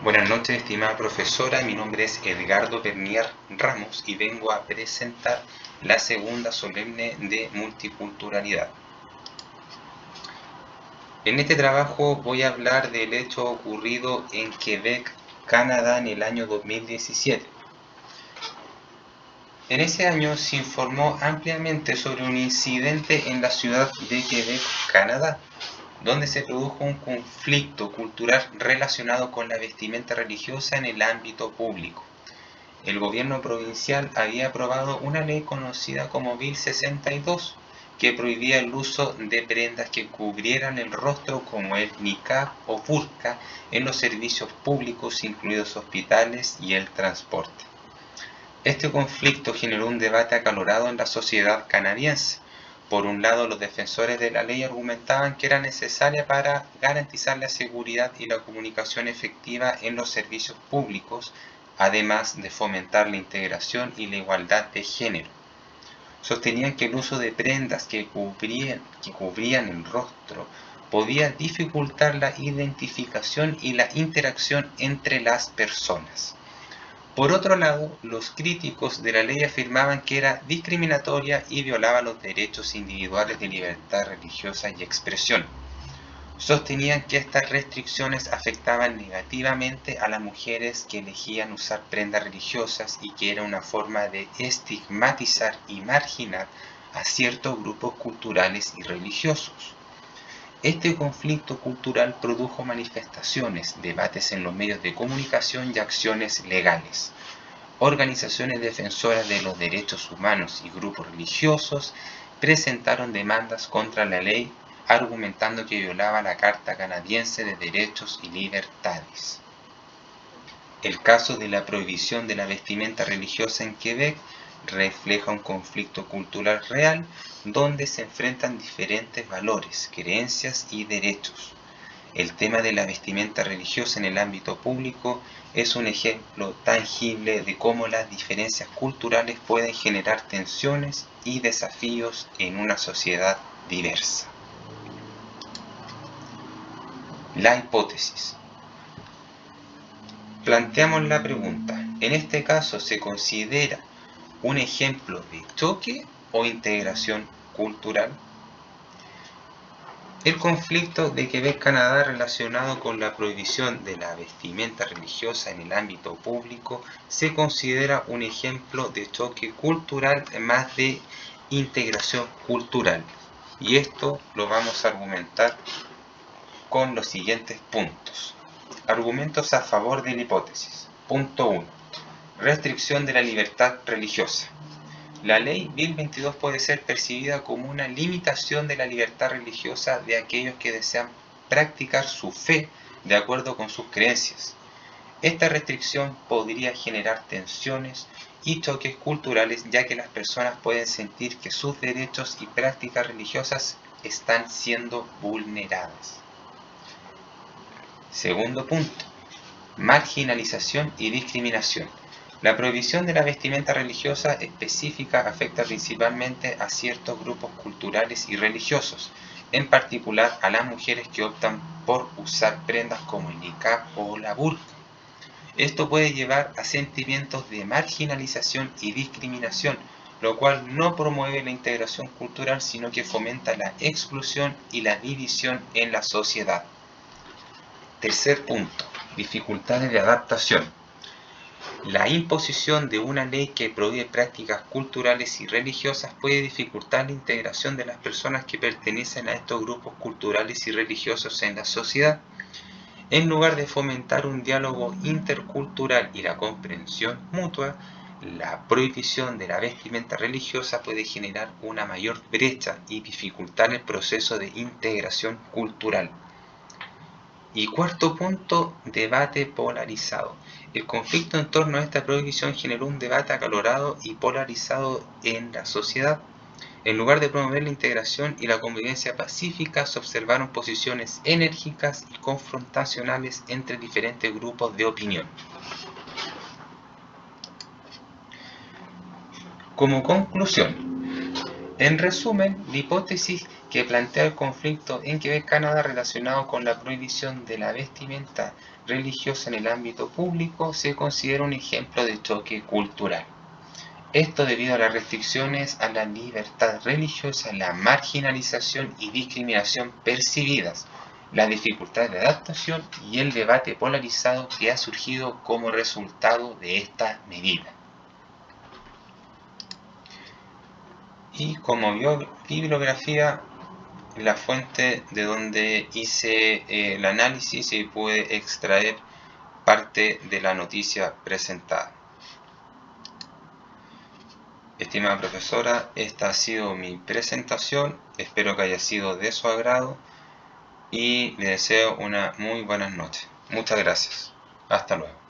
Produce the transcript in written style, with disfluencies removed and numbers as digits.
Buenas noches, estimada profesora. Mi nombre es Edgardo Bernier Ramos y vengo a presentar la segunda solemne de multiculturalidad. En este trabajo voy a hablar del hecho ocurrido en Quebec, Canadá, en el año 2017. En ese año se informó ampliamente sobre un incidente en la ciudad de Quebec, Canadá, donde se produjo un conflicto cultural relacionado con la vestimenta religiosa en el ámbito público. El gobierno provincial había aprobado una ley conocida como Bill 62, que prohibía el uso de prendas que cubrieran el rostro como el niqab o burka en los servicios públicos, incluidos hospitales y el transporte. Este conflicto generó un debate acalorado en la sociedad canadiense. Por un lado, los defensores de la ley argumentaban que era necesaria para garantizar la seguridad y la comunicación efectiva en los servicios públicos, además de fomentar la integración y la igualdad de género. Sostenían que el uso de prendas que cubrían el rostro podía dificultar la identificación y la interacción entre las personas. Por otro lado, los críticos de la ley afirmaban que era discriminatoria y violaba los derechos individuales de libertad religiosa y expresión. Sostenían que estas restricciones afectaban negativamente a las mujeres que elegían usar prendas religiosas y que era una forma de estigmatizar y marginar a ciertos grupos culturales y religiosos. Este conflicto cultural produjo manifestaciones, debates en los medios de comunicación y acciones legales. Organizaciones defensoras de los derechos humanos y grupos religiosos presentaron demandas contra la ley, argumentando que violaba la Carta Canadiense de Derechos y Libertades. El caso de la prohibición de la vestimenta religiosa en Quebec refleja un conflicto cultural real donde se enfrentan diferentes valores, creencias y derechos. El tema de la vestimenta religiosa en el ámbito público es un ejemplo tangible de cómo las diferencias culturales pueden generar tensiones y desafíos en una sociedad diversa. La hipótesis. Planteamos la pregunta, ¿en este caso se considera un ejemplo de choque o integración cultural? El conflicto de Quebec, Canadá, relacionado con la prohibición de la vestimenta religiosa en el ámbito público, se considera un ejemplo de choque cultural más de integración cultural. Y esto lo vamos a argumentar con los siguientes puntos. Argumentos a favor de la hipótesis. Punto 1. Restricción de la libertad religiosa. La ley Bill 22 puede ser percibida como una limitación de la libertad religiosa de aquellos que desean practicar su fe de acuerdo con sus creencias. Esta restricción podría generar tensiones y choques culturales, ya que las personas pueden sentir que sus derechos y prácticas religiosas están siendo vulneradas. Segundo punto, marginalización y discriminación. La prohibición de la vestimenta religiosa específica afecta principalmente a ciertos grupos culturales y religiosos, en particular a las mujeres que optan por usar prendas como el niqab o la burka. Esto puede llevar a sentimientos de marginalización y discriminación, lo cual no promueve la integración cultural, sino que fomenta la exclusión y la división en la sociedad. Tercer punto, dificultades de adaptación. La imposición de una ley que prohíbe prácticas culturales y religiosas puede dificultar la integración de las personas que pertenecen a estos grupos culturales y religiosos en la sociedad. En lugar de fomentar un diálogo intercultural y la comprensión mutua, la prohibición de la vestimenta religiosa puede generar una mayor brecha y dificultar el proceso de integración cultural. Y cuarto punto, debate polarizado. El conflicto en torno a esta prohibición generó un debate acalorado y polarizado en la sociedad. En lugar de promover la integración y la convivencia pacífica, se observaron posiciones enérgicas y confrontacionales entre diferentes grupos de opinión. Como conclusión, en resumen, la hipótesis que plantea el conflicto en Quebec, Canadá, relacionado con la prohibición de la vestimenta religiosa en el ámbito público, se considera un ejemplo de choque cultural. Esto debido a las restricciones a la libertad religiosa, la marginalización y discriminación percibidas, la dificultad de adaptación y el debate polarizado que ha surgido como resultado de esta medida. Y como bibliografía, la fuente de donde hice el análisis y pude extraer parte de la noticia presentada. Estimada profesora, esta ha sido mi presentación, espero que haya sido de su agrado y le deseo una muy buenas noches. Muchas gracias. Hasta luego.